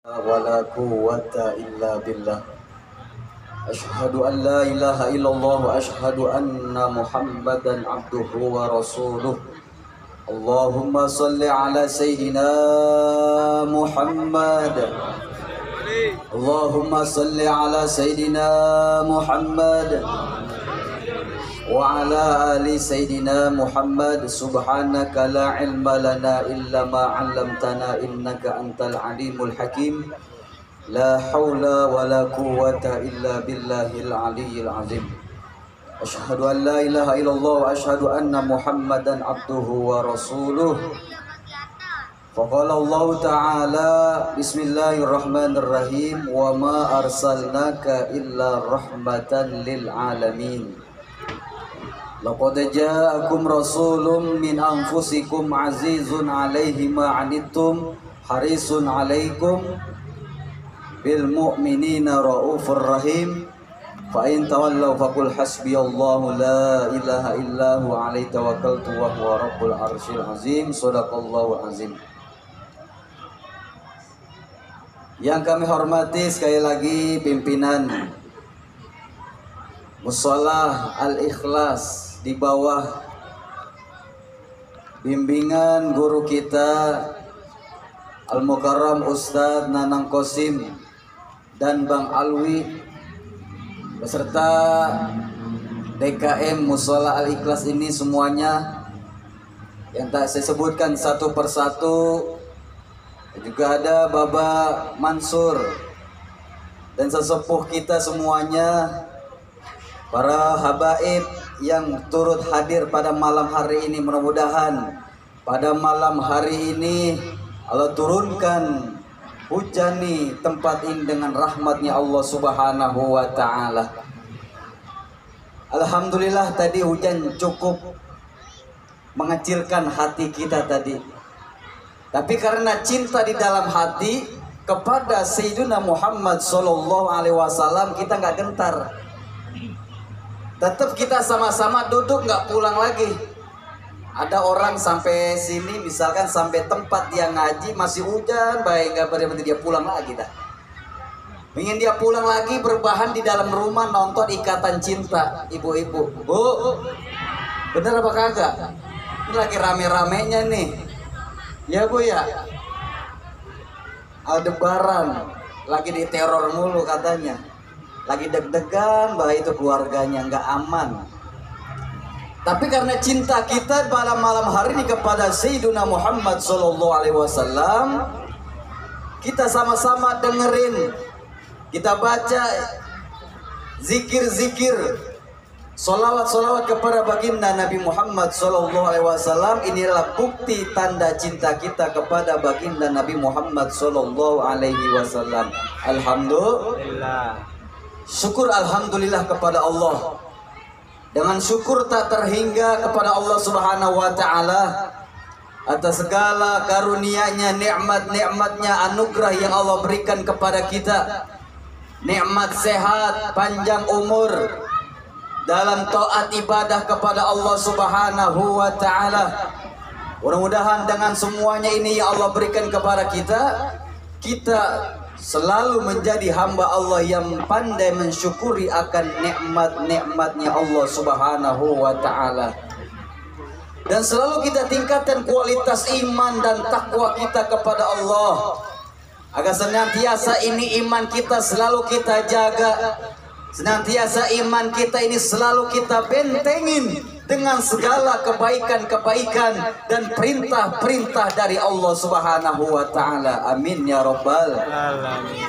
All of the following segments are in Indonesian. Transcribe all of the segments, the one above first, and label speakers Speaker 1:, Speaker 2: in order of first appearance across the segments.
Speaker 1: ولا قوة إلا بالله أشهد أن لا إله إلا الله وأشهد أن محمدا عبده ورسوله اللهم صل على سيدنا محمد اللهم صل على سيدنا محمد وعلى آل سيدنا محمد سبحانك لا علم لنا إلا ما علمتنا إنك أنت العليم الحكيم لا حول ولا قوة إلا بالله العلي العظيم أشهد أن لا إله إلا الله وأشهد أن محمدا عبده ورسوله فقال الله تعالى بسم الله الرحمن الرحيم وما أرسلناك إلا رحمة للعالمين لقد جاءكم رسول من أنفسكم عزيز عليه ما عنتم حريص عليكم بالمؤمنين رؤوف رحيم فإن تولوا فقل حسبي الله لا إله إلا هو عليه توكلت وهو رب العرش العظيم صدق الله العظيم. Yang kami hormati sekali lagi pimpinan Musholah Al-Ikhlas di bawah bimbingan guru kita Al-Mukarram Ustadz Nanang Qasim dan Bang Alwi beserta DKM Musholah Al-Ikhlas ini semuanya yang tak saya sebutkan satu persatu. Juga ada Bapak Mansur dan sesepuh kita semuanya, para habaib yang turut hadir pada malam hari ini. Mudah-mudahan pada malam hari ini Allah turunkan hujani tempat ini dengan rahmatnya Allah Subhanahu wa ta'ala. Alhamdulillah tadi hujan cukup mengecilkan hati kita tadi. Tapi karena cinta di dalam hati kepada Sayyidina Muhammad Sallallahu Alaihi Wasallam kita nggak gentar. Tetap kita sama-sama duduk, nggak pulang lagi. Ada orang sampai sini misalkan sampai tempat dia ngaji masih hujan, baik nggak berarti dia pulang lagi dah. Ingin dia pulang lagi berbahan di dalam rumah nonton Ikatan Cinta. Ibu-ibu, bu, bener apa kagak? Ini lagi rame-ramenya nih. Ya bu ya, Aldebaran lagi diteror mulu katanya, lagi deg-degan bahwa itu keluarganya nggak aman. Tapi karena cinta kita pada malam hari ini kepada Sayyidina Muhammad Sallallahu Alaihi Wasallam, kita sama-sama dengerin, kita baca zikir-zikir, solawat-solawat kepada baginda Nabi Muhammad Sallallahu Alaihi Wasallam. Inilah bukti tanda cinta kita kepada baginda Nabi Muhammad Sallallahu Alaihi Wasallam. Alhamdulillah. Syukur alhamdulillah kepada Allah. Dengan syukur tak terhingga kepada Allah Subhanahu wa taala atas segala karunia-Nya, nikmat-nikmatnya, anugerah yang Allah berikan kepada kita. Nikmat sehat, panjang umur dalam taat ibadah kepada Allah Subhanahu wa taala. Mudah-mudahan dengan semuanya ini yang Allah berikan kepada kita, kita selalu menjadi hamba Allah yang pandai mensyukuri akan nikmat-nikmatnya Allah Subhanahu wa taala. Dan selalu kita tingkatkan kualitas iman dan takwa kita kepada Allah, agar senantiasa ini iman kita selalu kita jaga, senantiasa iman kita ini selalu kita bentengin dengan segala kebaikan-kebaikan dan perintah-perintah dari Allah Subhanahu wa taala. Amin ya rabbal alamin.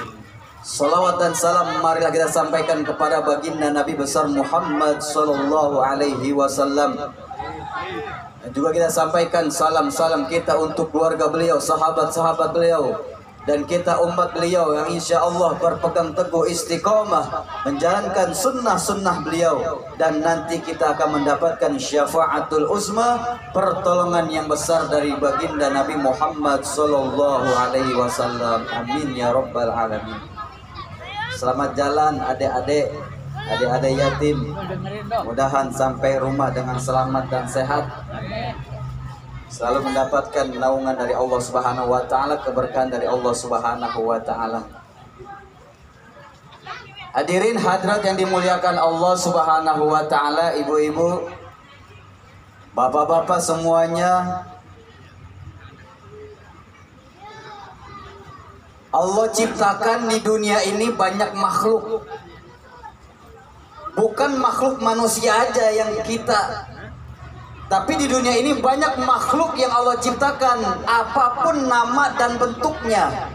Speaker 1: Salawat dan salam marilah kita sampaikan kepada baginda Nabi besar Muhammad Sallallahu Alaihi Wasallam. Dan juga kita sampaikan salam-salam kita untuk keluarga beliau, sahabat-sahabat beliau, dan kita umat beliau yang insya Allah berpegang teguh istiqomah menjalankan sunnah-sunnah beliau, dan nanti kita akan mendapatkan syafaatul uzma, pertolongan yang besar dari baginda Nabi Muhammad Sallallahu Alaihi Wasallam. Amin ya rabbal alamin. Selamat jalan adik-adik yatim, mudahan sampai rumah dengan selamat dan sehat. selalu mendapatkan naungan dari Allah Subhanahu wa taala, keberkahan dari Allah Subhanahu wa taala. Hadirin hadirat yang dimuliakan Allah Subhanahu wa taala, ibu-ibu, bapak-bapak semuanya, Allah ciptakan di dunia ini banyak makhluk. Bukan makhluk manusia aja yang kita, tapi di dunia ini banyak makhluk yang Allah ciptakan, apapun nama dan bentuknya.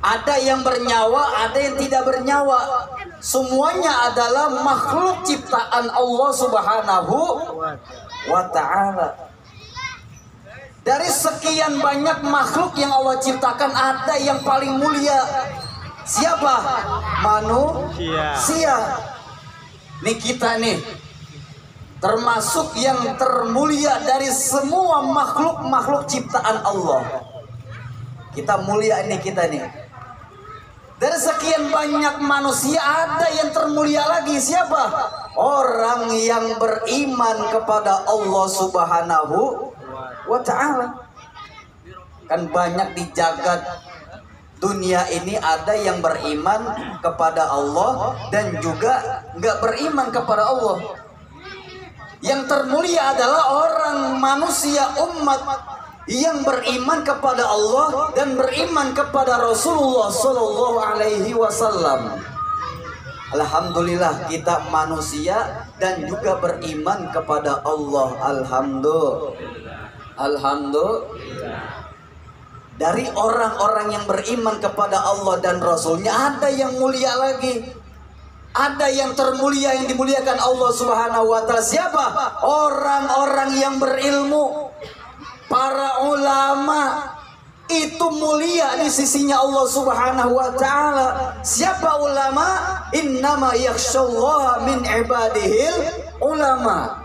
Speaker 1: Ada yang bernyawa, ada yang tidak bernyawa. Semuanya adalah makhluk ciptaan Allah Subhanahu wa ta'ala. Dari sekian banyak makhluk yang Allah ciptakan, ada yang paling mulia. Siapa? Manusia. Nih kita nih, termasuk yang termulia dari semua makhluk-makhluk ciptaan Allah. Kita mulia ini kita nih. Dari sekian banyak manusia ada yang termulia lagi. Siapa? Orang yang beriman kepada Allah Subhanahu wa ta'ala. Kan banyak di jagat dunia ini ada yang beriman kepada Allah dan juga nggak beriman kepada Allah. Yang termulia adalah orang manusia umat yang beriman kepada Allah dan beriman kepada Rasulullah Sallallahu Alaihi Wasallam. Alhamdulillah kita manusia dan juga beriman kepada Allah. Alhamdulillah. Dari orang-orang yang beriman kepada Allah dan Rasulnya ada yang mulia lagi. Ada yang termulia yang dimuliakan Allah Subhanahu wa ta'ala. Siapa? Orang-orang yang berilmu. Para ulama itu mulia di sisinya Allah Subhanahu wa ta'ala. Siapa ulama? Innama yakhshallaha min ibadihil ulama.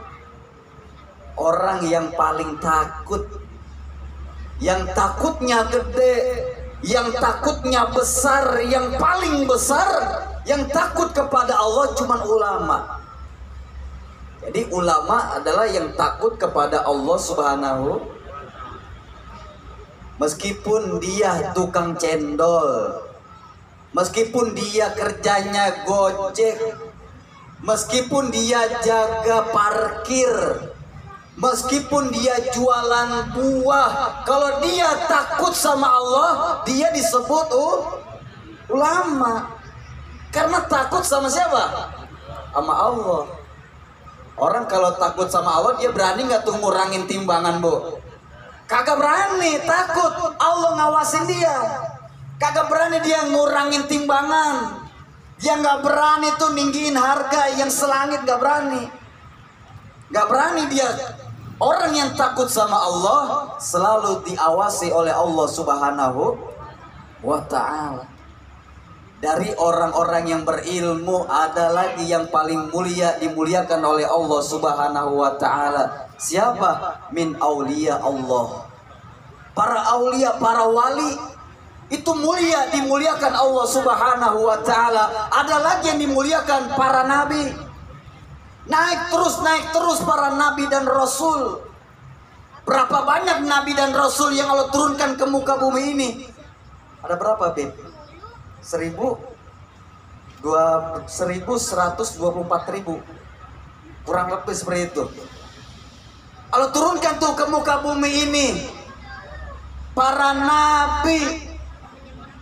Speaker 1: Orang yang paling takut, yang takutnya gede, yang takutnya besar, yang paling besar, yang takut kepada Allah cuma ulama. Jadi ulama adalah yang takut kepada Allah Subhanahu. Meskipun dia tukang cendol, meskipun dia kerjanya gojek, meskipun dia jaga parkir, meskipun dia jualan buah, kalau dia takut sama Allah, dia disebut ulama. Karena takut sama siapa? Sama Allah. Orang kalau takut sama Allah, dia berani nggak tuh ngurangin timbangan, Bu? Kagak berani, takut Allah ngawasin dia. Kagak berani dia ngurangin timbangan. Dia nggak berani tuh ninggiin harga yang selangit, nggak berani. Nggak berani dia. Orang yang takut sama Allah selalu diawasi oleh Allah Subhanahu wa ta'ala. Dari orang-orang yang berilmu ada lagi yang paling mulia, dimuliakan oleh Allah Subhanahu wa ta'ala. Siapa? Min aulia Allah. Para aulia, para wali itu mulia, dimuliakan Allah Subhanahu wa ta'ala. Ada lagi yang dimuliakan para nabi. Naik terus para nabi dan rasul. Berapa banyak nabi dan rasul yang Allah turunkan ke muka bumi ini? Ada berapa, Beb? 1124.000. Kurang lebih seperti itu. Allah turunkan tuh ke muka bumi ini para nabi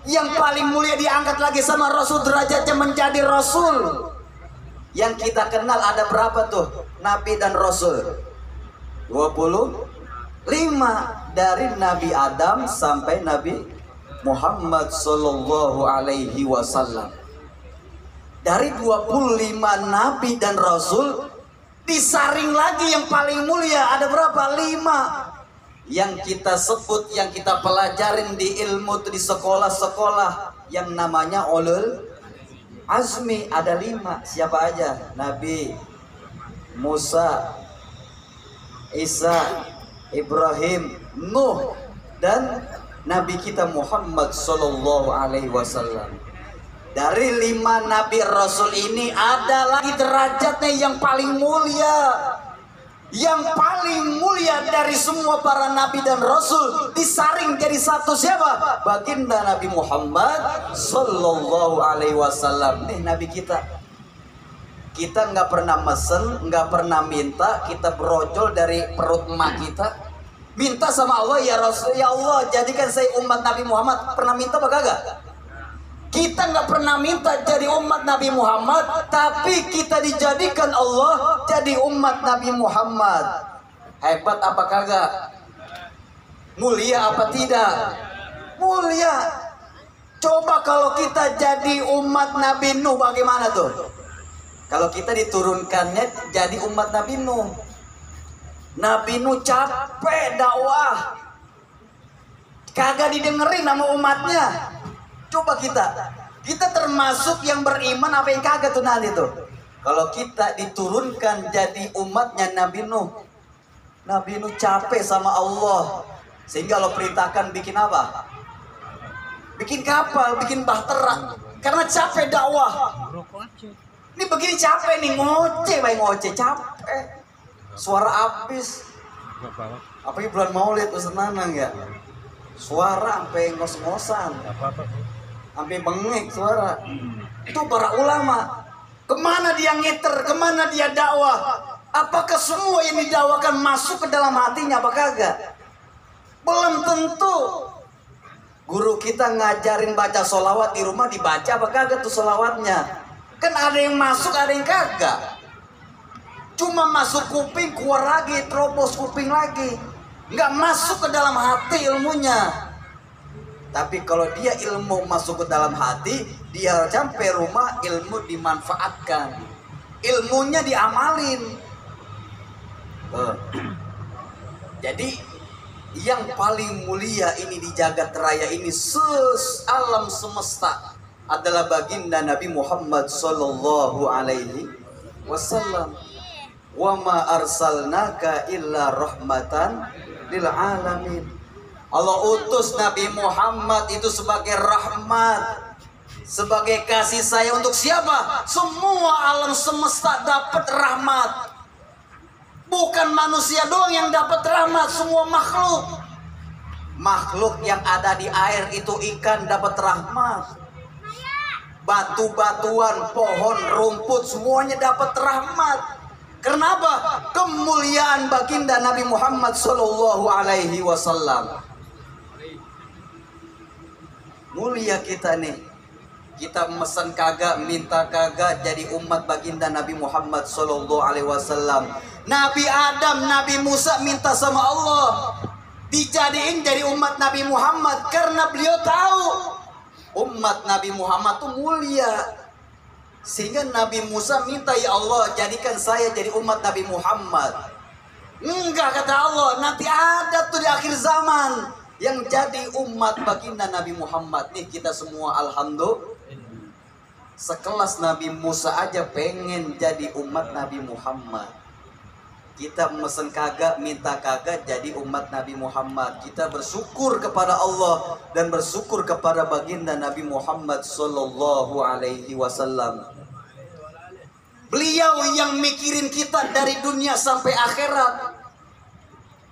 Speaker 1: yang paling mulia, diangkat lagi sama rasul, derajatnya menjadi rasul. Yang kita kenal ada berapa tuh nabi dan rasul? 25. Dari Nabi Adam sampai Nabi Muhammad Sallallahu Alaihi Wasallam. Dari 25 nabi dan rasul, disaring lagi yang paling mulia ada berapa? 5. Yang kita sebut, yang kita pelajarin di ilmu di sekolah-sekolah yang namanya ulul azmi, ada 5. Siapa aja? Nabi Musa, Isa, Ibrahim, Nuh, dan Nabi kita Muhammad Sallallahu Alaihi Wasallam. Dari 5 nabi rasul ini ada lagi derajatnya yang paling mulia, Yang paling mulia dari semua para nabi dan rasul disaring jadi satu, siapa? Baginda Nabi Muhammad sallallahu alaihi wasallam. Nih nabi kita. Kita nggak pernah mesen, nggak pernah minta, kita berojol dari perut emak kita. Minta sama Allah, ya Rasul, ya Allah jadikan saya umat Nabi Muhammad. Pernah minta apa kagak? Kita nggak pernah minta jadi umat Nabi Muhammad, tapi kita dijadikan Allah jadi umat Nabi Muhammad. Hebat apa kagak? Mulia apa tidak? Mulia. Coba kalau kita jadi umat Nabi Nuh, bagaimana tuh? Kalau kita diturunkannya jadi umat Nabi Nuh. Nabi Nuh capek dakwah, kagak didengerin sama umatnya. Coba kita termasuk yang beriman apa yang kagak tuh nanti tuh. Kalau kita diturunkan jadi umatnya Nabi Nuh. Nabi Nuh capek sama Allah, sehingga Allah perintahkan bikin apa? Bikin kapal, bikin bahtera, karena capek dakwah. Ini begini capek nih, ngoceh baik ngoceh, capek. Suara habis. Apalagi bulan Maulid Ustaz Nanang ya. Suara sampai ngos-ngosan. Sampai bengek suara. Itu para ulama. Kemana dia ngiter, kemana dia dakwah? Apakah semua yang didakwakan masuk ke dalam hatinya apa kagak? Belum tentu. Guru kita ngajarin baca sholawat di rumah, dibaca apa kagak tuh sholawatnya? Kan ada yang masuk, ada yang kagak. Cuma masuk kuping, keluar lagi, terobos kuping lagi. Nggak masuk ke dalam hati ilmunya. Tapi kalau dia ilmu masuk ke dalam hati, dia sampai rumah ilmu dimanfaatkan, ilmunya diamalin. Jadi yang paling mulia ini di jagat raya ini, alam semesta, adalah baginda Nabi Muhammad sallallahu alaihi wasallam. Wa ma arsalnaka illa rahmatan lil alamin. Allah utus Nabi Muhammad itu sebagai rahmat, sebagai kasih sayang untuk siapa? Semua alam semesta dapat rahmat. Bukan manusia doang yang dapat rahmat, semua makhluk. Makhluk yang ada di air itu, ikan dapat rahmat. Batu-batuan, pohon, rumput, semuanya dapat rahmat. Kenapa? Kemuliaan baginda Nabi Muhammad sallallahu alaihi wasallam. Mulia kita nih. Kita mesen kagak, minta kagak, jadi umat baginda Nabi Muhammad sallallahu alaihi wasallam. Nabi Adam, Nabi Musa minta sama Allah dijadiin jadi umat Nabi Muhammad karena beliau tahu umat Nabi Muhammad itu mulia. Sehingga Nabi Musa minta, ya Allah jadikan saya jadi umat Nabi Muhammad. Enggak, kata Allah, nanti ada tuh di akhir zaman yang jadi umat baginda Nabi Muhammad. Nih kita semua alhamdulillah sekelas Nabi Musa aja pengen jadi umat Nabi Muhammad. Kita mesen kagak, minta kagak, jadi umat Nabi Muhammad. Kita bersyukur kepada Allah dan bersyukur kepada baginda Nabi Muhammad sallallahu alaihi wasallam. Beliau yang mikirin kita dari dunia sampai akhirat.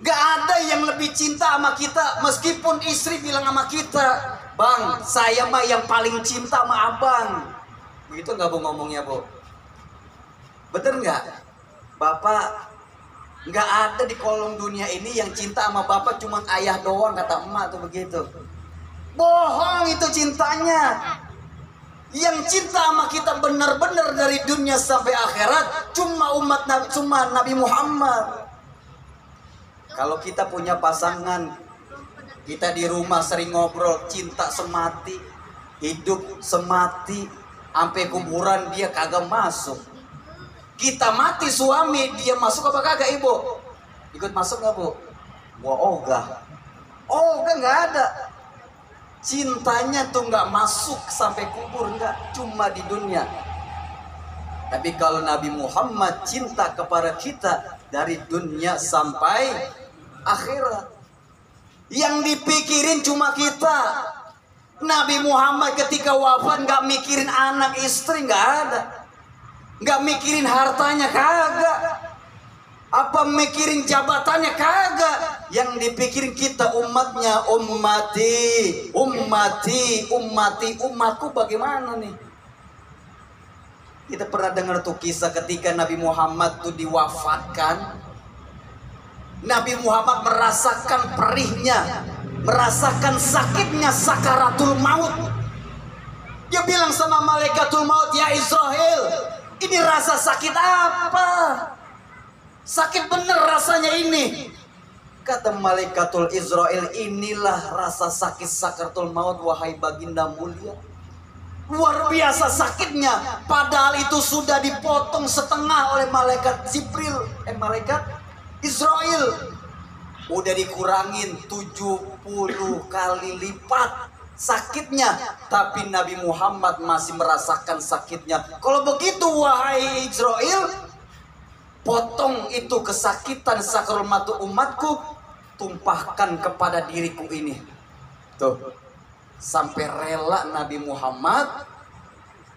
Speaker 1: Gak ada yang lebih cinta sama kita. Meskipun istri bilang sama kita, bang, saya mah yang paling cinta sama abang. Begitu gak Bu ngomongnya Bu? Bener gak? Bapak, gak ada di kolong dunia ini yang cinta sama bapak cuma ayah doang, kata emak tuh begitu. Bohong itu cintanya. Yang cinta sama kita benar-benar dari dunia sampai akhirat cuma umat Nabi, cuma Nabi Muhammad. Kalau kita punya pasangan, kita di rumah sering ngobrol, cinta semati, hidup semati, sampai kuburan dia kagak masuk. Kita mati suami, dia masuk apa kagak ibu? Ikut masuk gak Bu? Wah ogah. Ogah gak ada. Cintanya tuh gak masuk sampai kubur, gak, cuma di dunia. Tapi kalau Nabi Muhammad cinta kepada kita dari dunia sampai akhirat. Yang dipikirin cuma kita. Nabi Muhammad ketika wafat gak mikirin anak istri, gak ada. Gak mikirin hartanya, kagak. Apa mikirin jabatannya? Kagak. Yang dipikirin kita umatnya, ummati, ummati, ummati, umatku bagaimana nih? Kita pernah dengar tuh kisah ketika Nabi Muhammad tuh diwafatkan. Nabi Muhammad merasakan perihnya, merasakan sakitnya sakaratul maut. Dia bilang sama malaikatul maut, ya Israel, ini rasa sakit apa? Sakit bener rasanya ini. Kata malaikatul Israel, inilah rasa sakit sakaratul maut wahai baginda mulia. Luar biasa sakitnya. Padahal itu sudah dipotong setengah oleh malaikat Jibril, malaikat Israel. Udah dikurangin 70 kali lipat sakitnya, tapi Nabi Muhammad masih merasakan sakitnya. Kalau begitu wahai Israel, potong itu kesakitan sakaratul maut umatku, tumpahkan kepada diriku ini. Tuh, sampai rela Nabi Muhammad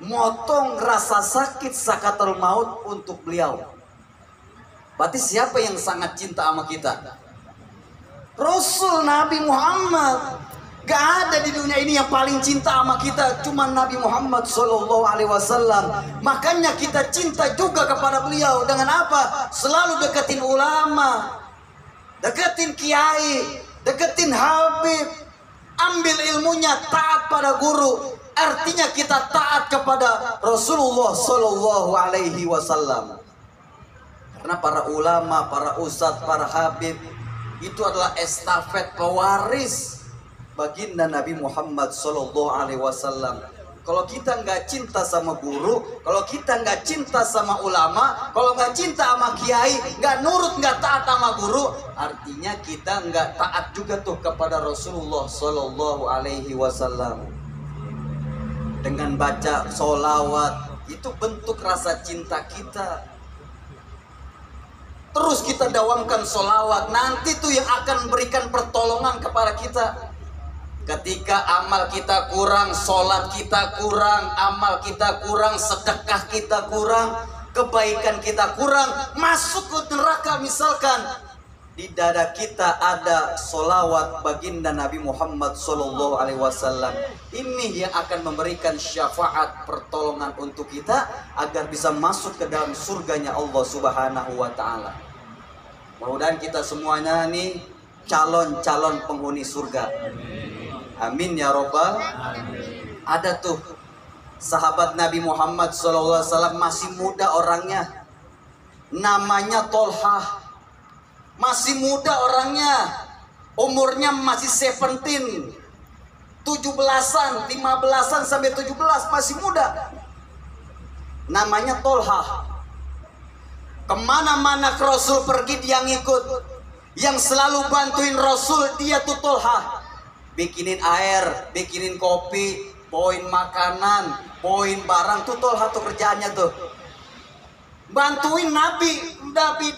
Speaker 1: motong rasa sakit sakaratul maut untuk beliau. Berarti siapa yang sangat cinta sama kita? Rasul Nabi Muhammad. Gak ada di dunia ini yang paling cinta sama kita, cuma Nabi Muhammad SAW. Makanya kita cinta juga kepada beliau. Dengan apa? Selalu deketin ulama, deketin kiai, deketin habib, ambil ilmunya, taat pada guru. Artinya kita taat kepada Rasulullah SAW. Karena para ulama, para ustadz, para habib itu adalah estafet pewaris baginda Nabi Muhammad SAW. Kalau kita nggak cinta sama guru, kalau kita nggak cinta sama ulama, kalau nggak cinta sama kiai, nggak nurut, nggak taat sama guru, artinya kita nggak taat juga tuh kepada Rasulullah SAW. Dengan baca sholawat itu bentuk rasa cinta kita. Terus kita dawamkan sholawat, nanti tuh yang akan berikan pertolongan kepada kita. Ketika amal kita kurang, sholat kita kurang, amal kita kurang, sedekah kita kurang, kebaikan kita kurang, masuk ke neraka misalkan, di dada kita ada sholawat baginda Nabi Muhammad SAW. Ini yang akan memberikan syafaat pertolongan untuk kita agar bisa masuk ke dalam surganya Allah Subhanahu wa Ta'ala. Mudah-mudahan kita semuanya nih calon-calon penghuni surga. Amin ya robbal. Ada tuh sahabat Nabi Muhammad SAW, masih muda orangnya, namanya Tolhah. Masih muda orangnya, umurnya masih 17, 17-an, 15-an sampai 17, masih muda. Namanya Tolhah. Kemana-mana Rasul pergi dia ngikut. Yang selalu bantuin Rasul dia tuh Tolhah. Bikinin air, bikinin kopi, bawain makanan, bawain barang, tuh Tolhah tuh kerjaannya tuh. Bantuin Nabi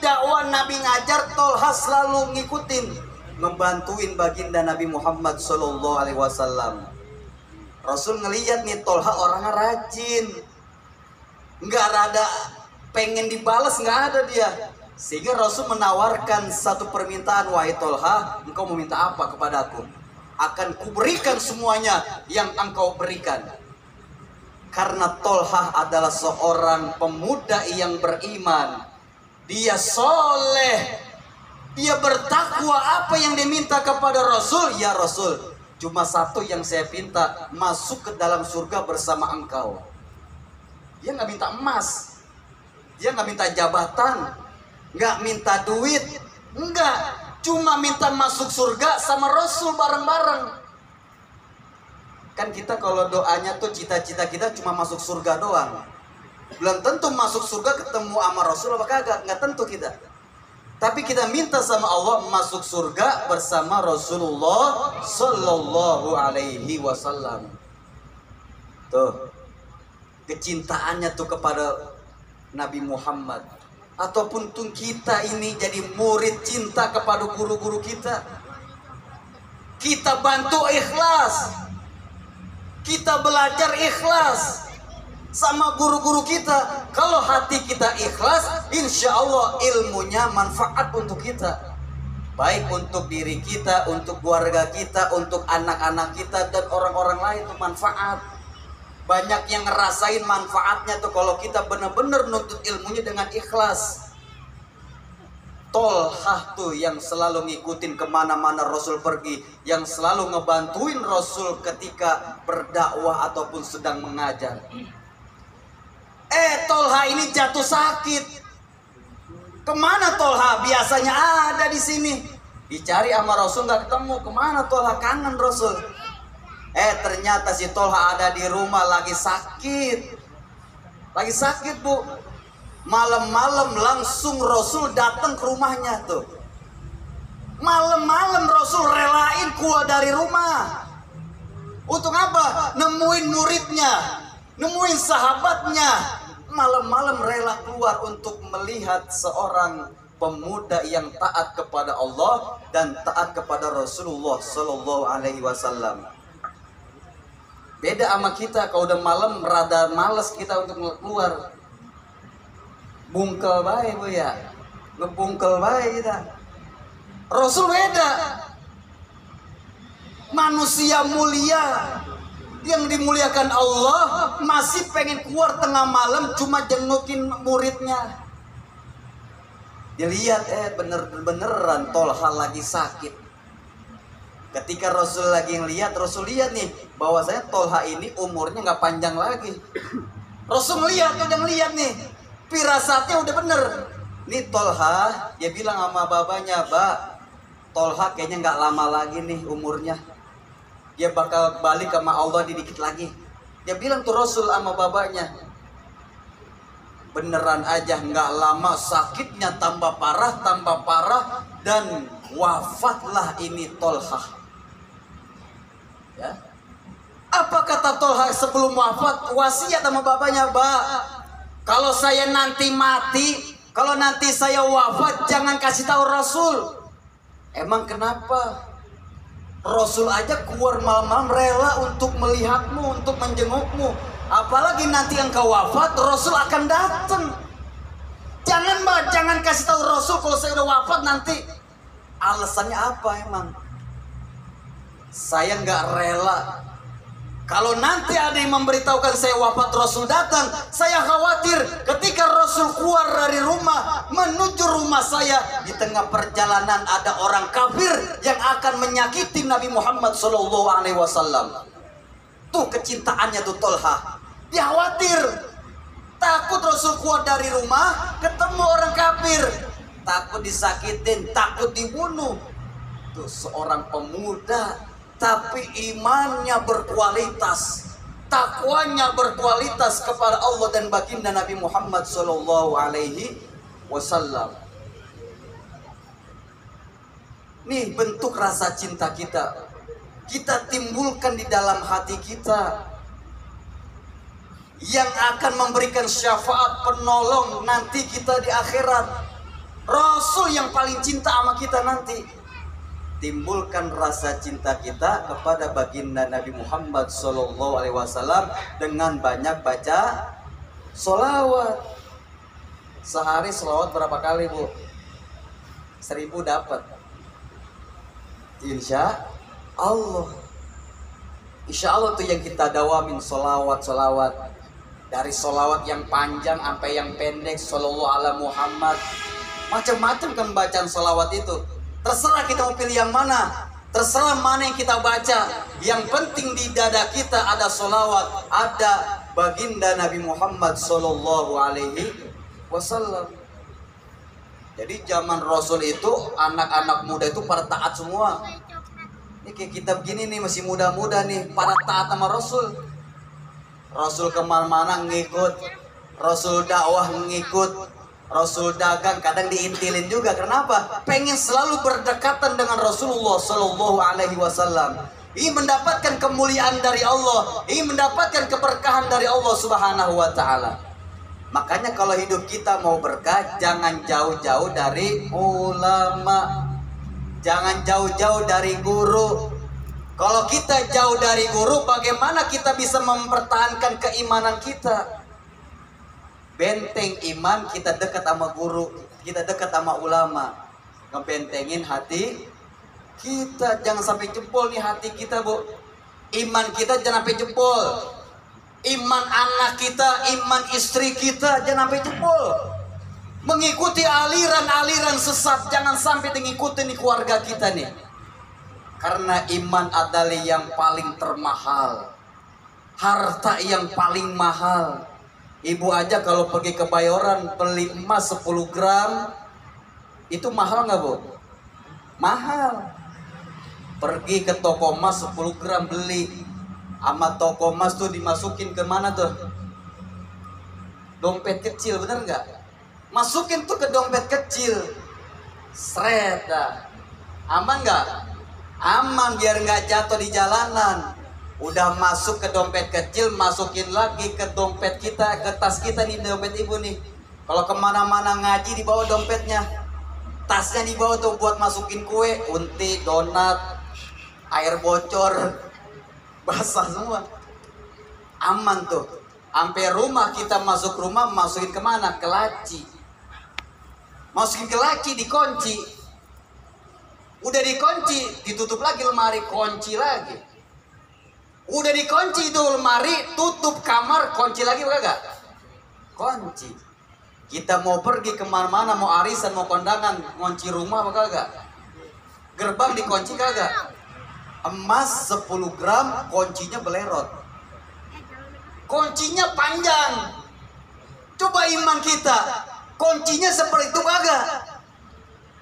Speaker 1: dakwah, Nabi ngajar, Tolhah selalu ngikutin, ngebantuin baginda Nabi Muhammad SAW. Rasul ngeliat nih Tolhah orangnya rajin, nggak rada pengen dibalas, nggak ada dia. Sehingga Rasul menawarkan satu permintaan, wahai Tolhah, engkau meminta apa kepadaku? Akan kuberikan semuanya yang engkau berikan. Karena Tolhah adalah seorang pemuda yang beriman. Dia soleh, dia bertakwa. Apa yang diminta kepada Rasul? Ya Rasul, cuma satu yang saya minta, masuk ke dalam surga bersama engkau. Dia nggak minta emas, dia nggak minta jabatan, nggak minta duit, enggak. Cuma minta masuk surga sama Rasul bareng-bareng. Kan kita kalau doanya tuh cita-cita kita cuma masuk surga doang. Belum tentu masuk surga ketemu sama Rasul apa kagak, nggak tentu kita. Tapi kita minta sama Allah masuk surga bersama Rasulullah Sallallahu Alaihi Wasallam. Tuh, kecintaannya tuh kepada Nabi Muhammad. Ataupun tuh kita ini jadi murid cinta kepada guru-guru kita. Kita bantu ikhlas, kita belajar ikhlas. sama guru-guru kita. Kalau hati kita ikhlas, insya Allah ilmunya manfaat untuk kita, baik untuk diri kita, untuk keluarga kita, untuk anak-anak kita, dan orang-orang lain. Itu manfaat. Banyak yang ngerasain manfaatnya tuh kalau kita benar-benar nuntut ilmunya dengan ikhlas. Tolhah tuh yang selalu ngikutin kemana-mana Rasul pergi, yang selalu ngebantuin Rasul ketika berdakwah ataupun sedang mengajar. Tolha ini jatuh sakit. Kemana Tolha? Biasanya ada di sini. Dicari sama Rasul nggak ketemu. Kemana Tolha? Kangen Rasul. Ternyata si Tolha ada di rumah lagi sakit. Lagi sakit, Bu. Malam-malam langsung Rasul datang ke rumahnya tuh. Malam-malam Rasul relain keluar dari rumah. Untuk apa? Nemuin muridnya, nemuin sahabatnya. Malam-malam rela keluar untuk melihat seorang pemuda yang taat kepada Allah dan taat kepada Rasulullah Sallallahu Alaihi Wasallam. Beda sama kita, kalau udah malam rada males kita untuk keluar. Bungkel baik, Bu ya, ngebungkel baik kita. Rasul beda, manusia mulia yang dimuliakan Allah masih pengen keluar tengah malam cuma jengukin muridnya. Dia lihat beneran Tolha lagi sakit. Ketika Rasul lagi ngeliat, Rasul lihat nih bahwasanya Tolha ini umurnya nggak panjang lagi. Rasul udah ngeliat nih, firasatnya udah bener. Nih Tolha, dia bilang sama babanya, Tolha kayaknya nggak lama lagi nih umurnya. Dia bakal balik sama Allah dikit lagi. Dia bilang tuh Rasul sama babanya. Beneran aja, nggak lama sakitnya tambah parah, dan wafatlah ini Tolha. Ya. Apa kata Tolha sebelum wafat? Wasiat sama babanya, kalau saya nanti mati, kalau nanti saya wafat, jangan kasih tahu Rasul. Emang kenapa? Rasul aja keluar malam-malam rela untuk melihatmu, untuk menjengukmu. Apalagi nanti engkau wafat, Rasul akan datang. Jangan kasih tahu Rasul kalau saya udah wafat nanti. Alasannya apa emang? Saya nggak rela. Kalau nanti ada yang memberitahukan saya wafat, Rasul datang, saya khawatir ketika Rasul keluar dari rumah menuju rumah saya, di tengah perjalanan ada orang kafir yang akan menyakiti Nabi Muhammad SAW. Tuh kecintaannya tuh Tolha. Dia khawatir, takut Rasul keluar dari rumah ketemu orang kafir, takut disakitin, takut dibunuh. Tuh seorang pemuda tapi imannya berkualitas, takwanya berkualitas kepada Allah dan baginda Nabi Muhammad Sallallahu Alaihi Wasallam. Nih bentuk rasa cinta kita timbulkan di dalam hati kita, yang akan memberikan syafaat penolong nanti kita di akhirat. Rasul yang paling cinta sama kita nanti. Timbulkan rasa cinta kita kepada baginda Nabi Muhammad SAW dengan banyak baca sholawat. Sehari sholawat berapa kali, Bu? 1000 dapat. Insya Allah. Insya Allah tuh yang kita dawamin sholawat. Dari sholawat yang panjang sampai yang pendek, Sallallahu ala Muhammad. Macam-macam kan bacaan sholawat itu. Terserah kita mau pilih yang mana, terserah mana yang kita baca. Yang penting di dada kita ada sholawat, ada baginda Nabi Muhammad Sallallahu Alaihi Wasallam. Jadi zaman Rasul itu anak-anak muda itu pada taat semua. Ini kayak kita begini nih masih muda-muda nih, pada taat sama Rasul. Rasul kemana-mana ngikut, Rasul dakwah ngikut. Rasul dagang kadang diintilin juga. Kenapa? Pengen selalu berdekatan dengan Rasulullah Sallallahu Alaihi Wasallam. Ingin mendapatkan kemuliaan dari Allah, ingin mendapatkan keberkahan dari Allah Subhanahu Wa Taala. Makanya kalau hidup kita mau berkah, jangan jauh-jauh dari ulama, jangan jauh-jauh dari guru. Kalau kita jauh dari guru, bagaimana kita bisa mempertahankan keimanan kita? Benteng iman kita dekat sama guru, kita dekat sama ulama. Ngebentengin hati kita, jangan sampai jebol nih hati kita, Bu. Iman kita jangan sampai jebol. Iman anak kita, iman istri kita jangan sampai jebol. Mengikuti aliran-aliran sesat, jangan sampai mengikuti nih keluarga kita nih. Karena iman adalah yang paling termahal, harta yang paling mahal. Ibu aja kalau pergi ke Bayoran beli emas 10 gram, itu mahal nggak, Bu? Mahal. Pergi ke toko emas 10 gram beli, sama toko emas tuh dimasukin ke mana tuh? Dompet kecil, bener nggak? Masukin tuh ke dompet kecil, seret dah. Aman nggak? Aman, biar nggak jatuh di jalanan. Udah masuk ke dompet kecil, masukin lagi ke dompet kita, ke tas kita nih, dompet ibu nih. Kalau kemana-mana ngaji dibawa dompetnya, tasnya dibawa tuh buat masukin kue, unti, donat, air bocor, basah semua. Aman tuh. Sampai rumah kita masuk rumah, masukin kemana? Ke laci. Masukin ke laci, dikunci. Udah dikunci, ditutup lagi lemari, kunci lagi. Udah dikunci itu lemari, tutup kamar, kunci lagi kagak? Kunci. Kita mau pergi kemana-mana, mau arisan, mau kondangan, kunci rumah kagak? Gerbang dikunci kagak? Emas 10 gram, kuncinya belerot. Kuncinya panjang. Coba iman kita, kuncinya seperti itu kagak?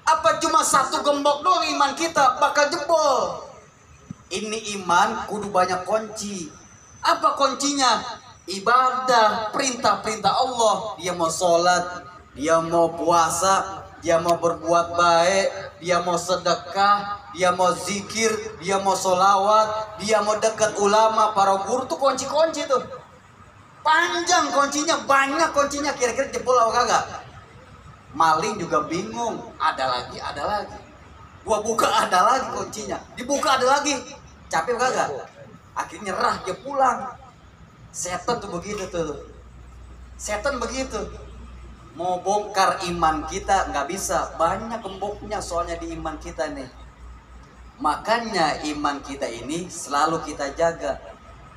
Speaker 1: Apa cuma satu gembok doang iman kita bakal jebol? Ini iman kudu banyak kunci. Apa kuncinya? Ibadah, perintah-perintah Allah. Dia mau sholat, dia mau puasa, dia mau berbuat baik, dia mau sedekah, dia mau zikir, dia mau sholawat, dia mau dekat ulama, para guru tuh kunci-kunci tuh. Panjang kuncinya, banyak kuncinya, kira-kira jebol apa kagak? Maling juga bingung, ada lagi. Gua buka ada lagi kuncinya, dibuka ada lagi, capek kagak? Akhirnya nyerah, dia pulang. Setan tuh begitu tuh, setan begitu. Mau bongkar iman kita nggak bisa, banyak gemboknya soalnya di iman kita nih. Makanya iman kita ini selalu kita jaga,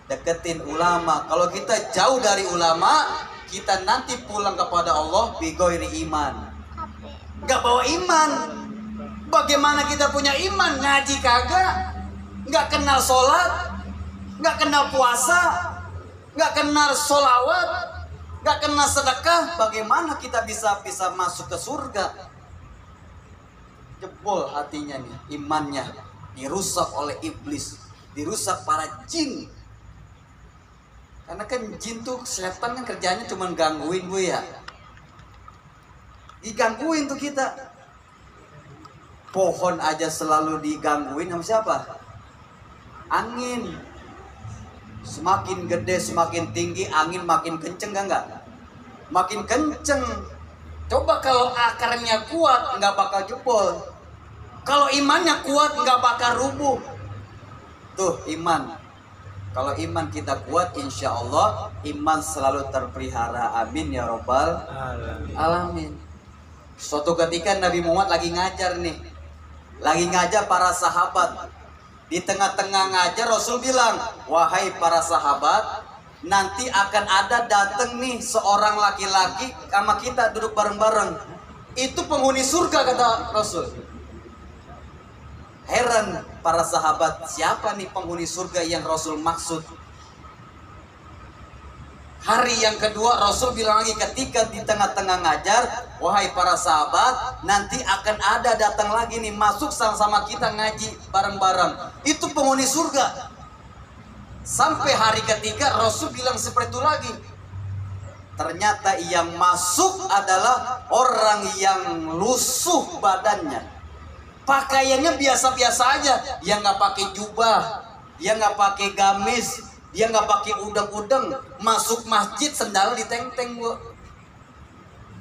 Speaker 1: deketin ulama. Kalau kita jauh dari ulama, kita nanti pulang kepada Allah bigoiri iman, nggak bawa iman. Bagaimana kita punya iman? Ngaji kagak, nggak kenal sholat, nggak kenal puasa, nggak kenal sholawat, nggak kenal sedekah. Bagaimana kita bisa masuk ke surga? Jebol hatinya nih, imannya dirusak oleh iblis, dirusak para jin. Karena kan jin tuh, setan kan kerjanya cuma gangguin, Bu ya. Digangguin tuh kita. Pohon aja selalu digangguin sama siapa? Angin. Semakin gede, semakin tinggi, angin makin kenceng enggak? Makin kenceng. Coba kalau akarnya kuat, nggak bakal jebol. Kalau imannya kuat, nggak bakal rubuh. Tuh iman. Kalau iman kita kuat, insya Allah iman selalu terpelihara. Amin ya robbal alamin. Suatu ketika Nabi Muhammad lagi ngajar nih, lagi ngajar para sahabat. Di tengah-tengah ngajar Rasul bilang, wahai para sahabat, nanti akan ada datang nih seorang laki-laki sama kita duduk bareng-bareng. Itu penghuni surga, kata Rasul. Heran para sahabat, siapa nih penghuni surga yang Rasul maksud? Hari yang kedua Rasul bilang lagi, ketika di tengah-tengah ngajar, wahai para sahabat, nanti akan ada datang lagi nih, masuk sama-sama kita ngaji bareng-bareng. Itu penghuni surga. Sampai hari ketiga Rasul bilang seperti itu lagi. Ternyata yang masuk adalah orang yang lusuh badannya, pakaiannya biasa-biasa aja. Dia nggak pakai jubah, dia nggak pakai gamis, dia nggak pakai udeng-udeng, masuk masjid sendal diteng-teng, Bu.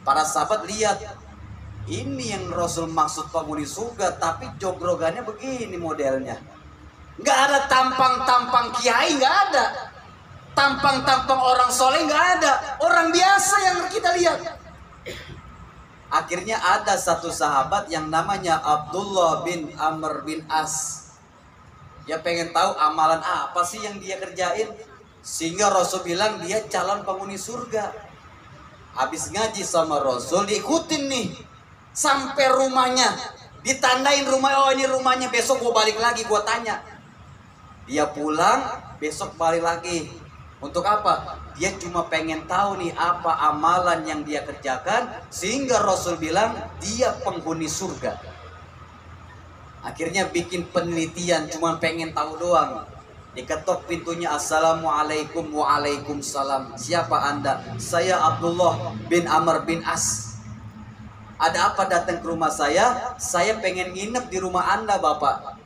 Speaker 1: Para sahabat lihat, ini yang Rasul maksud penghuni surga, tapi jogrogannya begini modelnya. Nggak ada tampang-tampang kiai, nggak ada.
Speaker 2: tampang-tampang orang soleh nggak ada, orang biasa yang kita lihat.
Speaker 1: Akhirnya ada satu sahabat yang namanya Abdullah bin Amr bin As. Dia pengen tahu amalan apa sih yang dia kerjain, sehingga Rasul bilang dia calon penghuni surga. Habis ngaji sama Rasul, diikutin nih sampai rumahnya, ditandain rumah, oh ini rumahnya, besok gua balik lagi, gua tanya. Dia pulang, besok balik lagi. Untuk apa? Dia cuma pengen tahu nih apa amalan yang dia kerjakan, sehingga Rasul bilang dia penghuni surga. Akhirnya bikin penelitian, cuma pengen tahu doang. Diketok pintunya, assalamualaikum. Waalaikumsalam. Siapa anda? Saya Abdullah bin Amr bin As. Ada apa datang ke rumah saya? Saya pengen nginep di rumah anda, bapak.